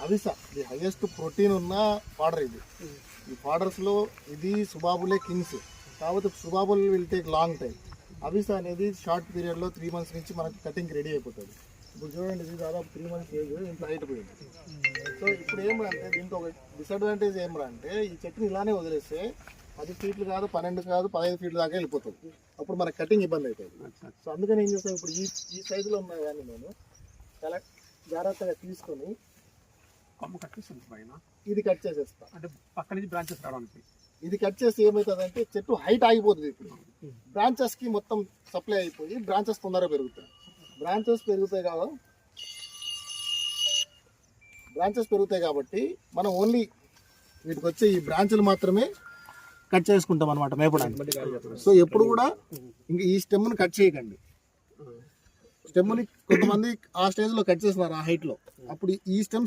అవిసా ఇది highest protein ఉన్న powder ఇది. ఈ పౌడర్స్లో ఇది సుబాబులే కింగ్స్. కాబట్టి సుబాబుల్ విల్ టేక్ లాంగ్ టైం. అవిసా అనేది షార్ట్ పీరియడ్లో 3 months నుంచి మనకి కటింగ్ రెడీ అయిపోతుంది. ఇప్పుడు చూడండి, ఇది దాదాపు 3 months ఏజ్, ఇంత హైట్ పోయింది. సో ఇప్పుడు ఏమంటే దీంట్లో ఒక డిసడ్వాంటేజ్ ఏమంటే ఈ చెట్టుని ఇలానే వదిలేస్తే 10 feet కాదు, 12 కాదు, 15 feet దాకా వెళ్ళిపోతుంది. అప్పుడు మనకి కటింగ్ ఇబ్బంది అవుతుంది. సో అందుకని ఏం చేస్తాను, ఇప్పుడు ఈ సైజులో ఉన్న కానీ నేను చాలా జాగ్రత్తగా తీసుకొని కొమ్మ కట్ చేసి పైన ఇది కట్ చేసేస్తా. అంటే పక్క నుంచి బ్రాంచెస్ రావడానికి ఇది కట్ చేస్తే ఏమవుతుందంటే చెట్టు హైట్ ఆగిపోతుంది. ఇప్పుడు బ్రాంచెస్కి మొత్తం సప్లై అయిపోయి బ్రాంచెస్ తొందరగా పెరుగుతాయి. బ్రాంచెస్ పెరుగుతాయి కాబట్టి మనం ఓన్లీ వీటికి వచ్చే ఈ బ్రాంచ్లు మాత్రమే కట్ చేసుకుంటాం అనమాట మేపడానికి. సో ఎప్పుడు కూడా ఇంకా ఈ స్టెమ్ని కట్ చేయకండి. స్టెమ్ని కొంతమంది ఆ స్టేజ్లో కట్ చేస్తున్నారు, ఆ హైట్లో. అప్పుడు ఈ స్టెమ్స్